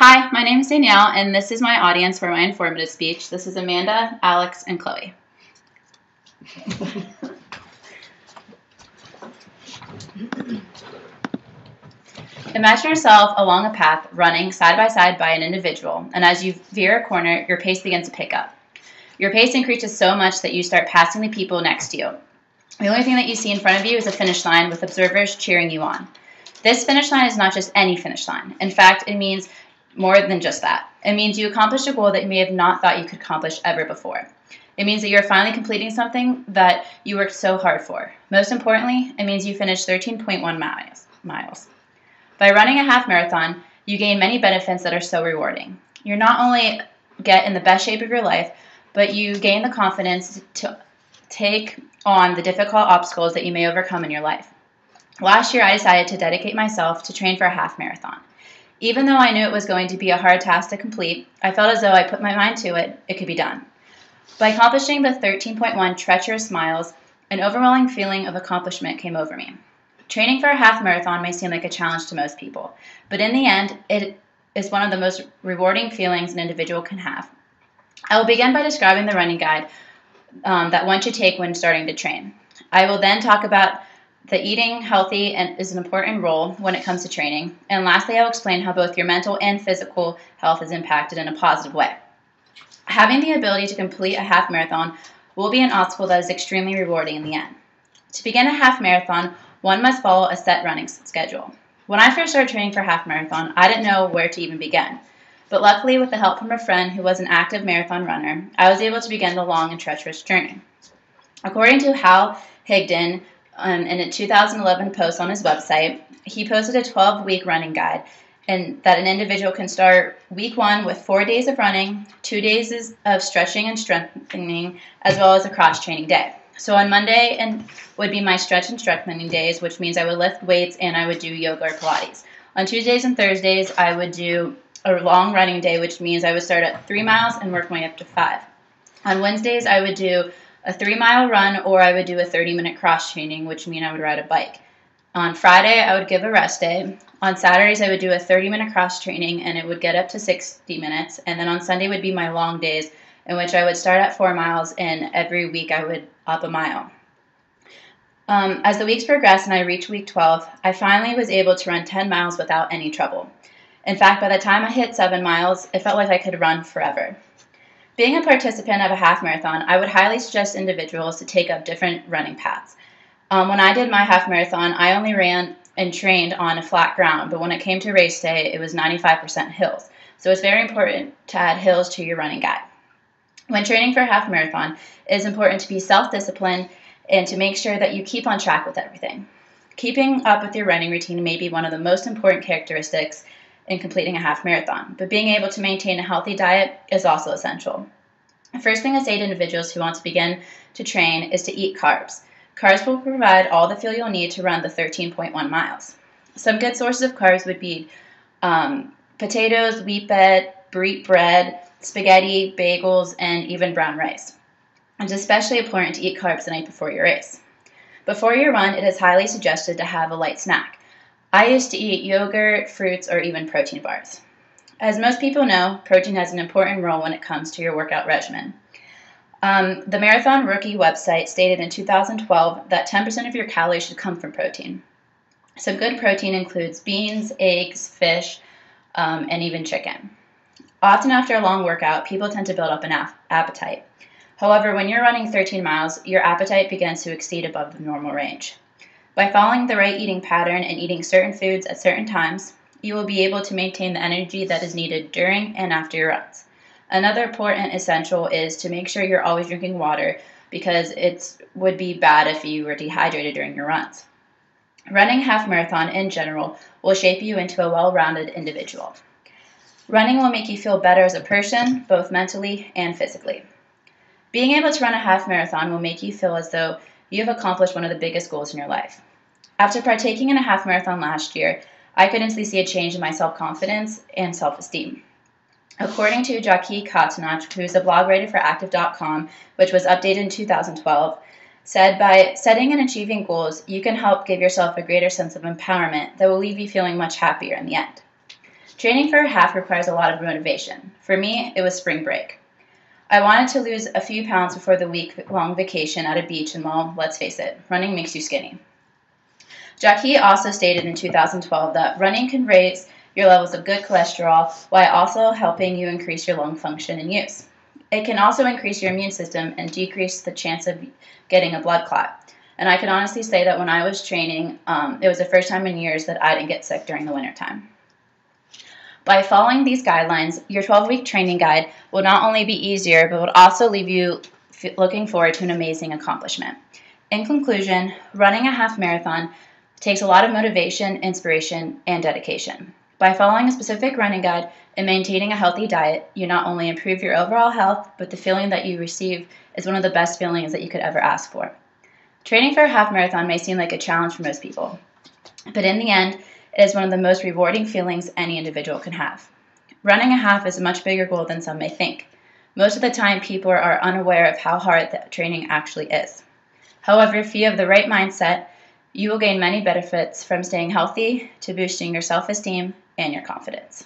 Hi, my name is Danielle, and this is my audience for my informative speech. This is Amanda, Alex, and Chloe. Imagine yourself along a path running side by an individual, and as you veer a corner, your pace begins to pick up. Your pace increases so much that you start passing the people next to you. The only thing that you see in front of you is a finish line with observers cheering you on. This finish line is not just any finish line. In fact, it means more than just that. It means you accomplished a goal that you may have not thought you could accomplish ever before. It means that you're finally completing something that you worked so hard for. Most importantly, it means you finished 13.1 miles. By running a half marathon, you gain many benefits that are so rewarding. You not only get in the best shape of your life, but you gain the confidence to take on the difficult obstacles that you may overcome in your life. Last year, I decided to dedicate myself to train for a half marathon. Even though I knew it was going to be a hard task to complete, I felt as though I put my mind to it, it could be done. By accomplishing the 13.1 treacherous miles, an overwhelming feeling of accomplishment came over me. Training for a half marathon may seem like a challenge to most people, but in the end, it is one of the most rewarding feelings an individual can have. I will begin by describing the running guide that one should take when starting to train. I will then talk about the eating healthy is an important role when it comes to training. And lastly, I will explain how both your mental and physical health is impacted in a positive way. Having the ability to complete a half marathon will be an obstacle that is extremely rewarding in the end. To begin a half marathon, one must follow a set running schedule. When I first started training for a half marathon, I didn't know where to even begin. But luckily, with the help from a friend who was an active marathon runner, I was able to begin the long and treacherous journey. According to Hal Higdon, in a 2011 post on his website, he posted a 12-week running guide, and that an individual can start week 1 with 4 days of running, 2 days of stretching and strengthening, as well as a cross-training day. So on Monday would be my stretch and strengthening days, which means I would lift weights and I would do yoga or Pilates. On Tuesdays and Thursdays, I would do a long running day, which means I would start at 3 miles and work my way up to 5. On Wednesdays, I would do a 3-mile run, or I would do a 30-minute cross-training, which means I would ride a bike. On Friday, I would give a rest day. On Saturdays, I would do a 30-minute cross-training, and it would get up to 60 minutes. And then on Sunday would be my long days, in which I would start at 4 miles, and every week I would up a mile. As the weeks progressed and I reached week 12, I finally was able to run 10 miles without any trouble. In fact, by the time I hit 7 miles, it felt like I could run forever. Being a participant of a half marathon, I would highly suggest individuals to take up different running paths. When I did my half marathon, I only ran and trained on a flat ground, but when it came to race day, it was 95% hills. So it's very important to add hills to your running guide. When training for a half marathon, it is important to be self-disciplined and to make sure that you keep on track with everything. Keeping up with your running routine may be one of the most important characteristics in completing a half marathon, but being able to maintain a healthy diet is also essential. The first thing I say to individuals who want to begin to train is to eat carbs. Carbs will provide all the fuel you'll need to run the 13.1 miles. Some good sources of carbs would be potatoes, wheat bread, spaghetti, bagels, and even brown rice. It's especially important to eat carbs the night before your race. Before your run, it is highly suggested to have a light snack. I used to eat yogurt, fruits, or even protein bars. As most people know, protein has an important role when it comes to your workout regimen. The Marathon Rookie website stated in 2012 that 10% of your calories should come from protein. Some good protein includes beans, eggs, fish, and even chicken. Often after a long workout, people tend to build up an appetite. However, when you're running 13 miles, your appetite begins to exceed above the normal range. By following the right eating pattern and eating certain foods at certain times, you will be able to maintain the energy that is needed during and after your runs. Another important essential is to make sure you're always drinking water, because it would be bad if you were dehydrated during your runs. Running half marathon in general will shape you into a well-rounded individual. Running will make you feel better as a person, both mentally and physically. Being able to run a half marathon will make you feel as though you have accomplished one of the biggest goals in your life. After partaking in a half marathon last year, I could instantly see a change in my self-confidence and self-esteem. According to Jackie Katanach, who is a blog writer for Active.com, which was updated in 2012, said by setting and achieving goals, you can help give yourself a greater sense of empowerment that will leave you feeling much happier in the end. Training for a half requires a lot of motivation. For me, it was spring break. I wanted to lose a few pounds before the week-long vacation at a beach, and well, let's face it, running makes you skinny. Jackie also stated in 2012 that running can raise your levels of good cholesterol while also helping you increase your lung function and use. It can also increase your immune system and decrease the chance of getting a blood clot. And I can honestly say that when I was training, it was the first time in years that I didn't get sick during the wintertime. By following these guidelines, your 12-week training guide will not only be easier, but will also leave you looking forward to an amazing accomplishment. In conclusion, running a half marathon takes a lot of motivation, inspiration, and dedication. By following a specific running guide and maintaining a healthy diet, you not only improve your overall health, but the feeling that you receive is one of the best feelings that you could ever ask for. Training for a half marathon may seem like a challenge for most people, but in the end, it is one of the most rewarding feelings any individual can have. Running a half is a much bigger goal than some may think. Most of the time, people are unaware of how hard the training actually is. However, if you have the right mindset, you will gain many benefits from staying healthy to boosting your self-esteem and your confidence.